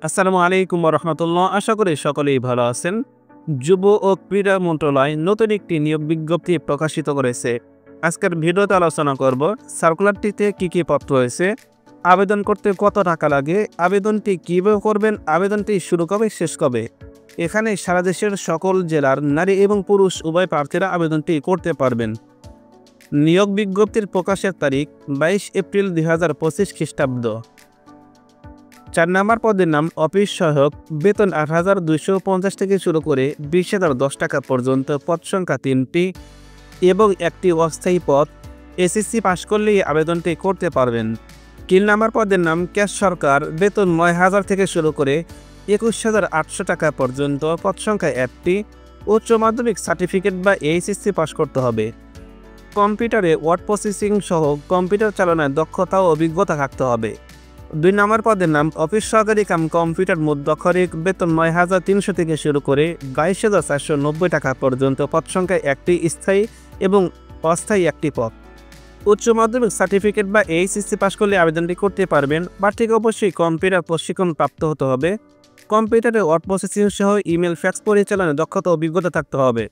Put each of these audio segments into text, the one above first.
আসসালামু আলাইকুম রহমতুল্লাহ। আশা করি সকলেই ভালো আছেন। যুব ও ক্রীড়া মন্ত্রণালয় নতুন একটি নিয়োগ বিজ্ঞপ্তি প্রকাশিত করেছে। আজকের ভিডিওতে আলোচনা করব সার্কুলারটিতে কি কি পদ রয়েছে, আবেদন করতে কত টাকা লাগে, আবেদনটি কীভাবে করবেন, আবেদনটি শুরু কবে শেষ কবে। এখানে সারা দেশের সকল জেলার নারী এবং পুরুষ উভয় প্রার্থীরা আবেদনটি করতে পারবেন। নিয়োগ বিজ্ঞপ্তির প্রকাশের তারিখ 22 এপ্রিল 2025 খ্রিস্টাব্দ। 4 নম্বর পদের নাম অফিস সহায়ক, বেতন ৮,২৫০ থেকে শুরু করে ২০,০১০ টাকা পর্যন্ত, পদ সংখ্যা ৩টি এবং একটি অস্থায়ী পদ। এসএসসি পাশ করলেই আবেদনটি করতে পারবেন। 3 নম্বর পদের নাম ক্যাশ সরকার, বেতন ৯,০০০ থেকে শুরু করে ২১,৮০০ টাকা পর্যন্ত, পদ সংখ্যা 1টি। উচ্চ মাধ্যমিক সার্টিফিকেট বা এইচএসসি পাশ করতে হবে। কম্পিউটারে ওয়ার্ড প্রসেসিং সহ কম্পিউটার চালনায় দক্ষতা ও অভিজ্ঞতা থাকতে হবে। 2 নম্বর পদের নাম অফিস সহকারী কাম কম্পিউটার মুদ্রাক্ষরিক, বেতন ৯,৩০০ থেকে শুরু করে ২২,৪৯০ টাকা পর্যন্ত, পদ সংখ্যা 1টি, স্থায়ী এবং অস্থায়ী 1টি পদ। উচ্চ মাধ্যমিক সার্টিফিকেট বা এইচএসসি পাশ করলে আবেদনটি করতে পারবেন। প্রার্থীকে অবশ্যই কম্পিউটার প্রশিক্ষণ প্রাপ্ত হতে হবে। কম্পিউটারে ওয়ার্ড প্রসেসিং সহ ইমেল, ফ্যাক্স পরিচালনায় দক্ষতা ও অভিজ্ঞতা থাকতে হবে।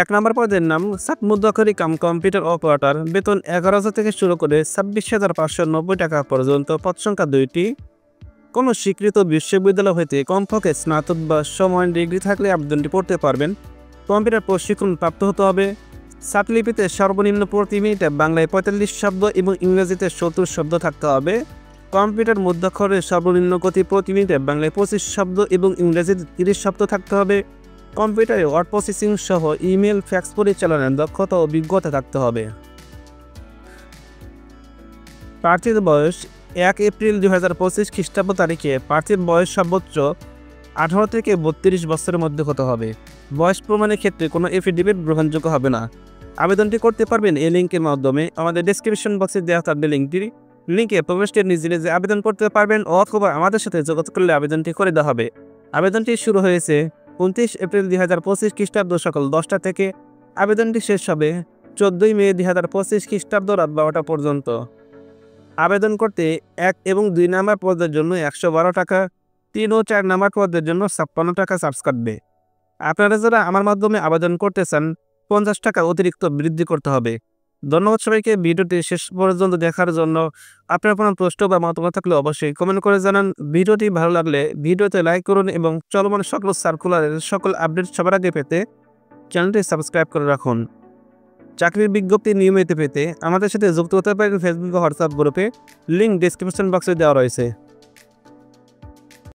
1 নম্বর পদের নাম সাত মুদ্রাক্ষরিক কাম কম্পিউটার অপারেটর, বেতন 11,০০০ থেকে শুরু করে 26,৫৯০ টাকা পর্যন্ত, পদ সংখ্যা 2টি। কোনো স্বীকৃত বিশ্ববিদ্যালয় হইতে কমপক্ষে স্নাতক বা সমমান ডিগ্রি থাকলে আবেদনটি করতে পারবেন। কম্পিউটার প্রশিক্ষণ প্রাপ্ত হতে হবে। সাতলিপিতে সর্বনিম্ন প্রতি মিনিটে বাংলায় 45 শব্দ এবং ইংরেজিতে 70 শব্দ থাকতে হবে। কম্পিউটার মুদ্রাক্ষরের সর্বনিম্ন গতি প্রতি মিনিটে বাংলায় 25 শব্দ এবং ইংরেজিতে 30 শব্দ থাকতে হবে। কম্পিউটারে ওয়ার্ড প্রসেসিং সহ ইমেল, ফ্যাক্স পরিচালনার দক্ষতা ও অভিজ্ঞতা থাকতে হবে। প্রার্থীর বয়স 1 এপ্রিল 2025 খ্রিস্টাব্দ তারিখে প্রার্থীর বয়স সর্বোচ্চ 18 থেকে 32 বছরের মধ্যে হতে হবে। বয়স প্রমাণের ক্ষেত্রে কোনো এফিডেভিট গ্রহণযোগ্য হবে না। আবেদনটি করতে পারবেন এই লিঙ্কের মাধ্যমে। আমাদের ডেসক্রিপশন বক্সে দেওয়া থাকবে লিঙ্কে প্রবেশ করে নিজে নিজে আবেদন করতে পারবেন, অথবা আমাদের সাথে যোগাযোগ করলে আবেদনটি করে দেওয়া হবে। আবেদনটি শুরু হয়েছে 29 এপ্রিল 2025 খ্রিস্টাব্দ সকাল 10টা থেকে। আবেদনটি শেষ হবে 14 মে 2025 খ্রিস্টাব্দ রাত 12টা পর্যন্ত। আবেদন করতে 1 এবং 2 নম্বর পদের জন্য 112 টাকা, 3 ও 4 নম্বর পদের জন্য 56 টাকা চার্জ কাটবে। আপনারা যারা আমার মাধ্যমে আবেদন করতে চান 50 টাকা অতিরিক্ত বৃদ্ধি করতে হবে। ধন্যবাদ সবাইকে ভিডিওটি শেষ পর্যন্ত দেখার জন্য। আপনার কোনো প্রশ্ন বা মতামত থাকলে অবশ্যই কমেন্ট করে জানান। ভিডিওটি ভালো লাগলে ভিডিওতে লাইক করুন এবং চলমান সকল সার্কুলারের সকল আপডেট সবার আগে পেতে চ্যানেলটি সাবস্ক্রাইব করে রাখুন। চাকরির বিজ্ঞপ্তি নিয়মিত পেতে আমাদের সাথে যুক্ত হতে পারেন ফেসবুক ও হোয়াটসঅ্যাপ গ্রুপে। লিঙ্ক ডেসক্রিপশন বক্সে দেওয়া রয়েছে।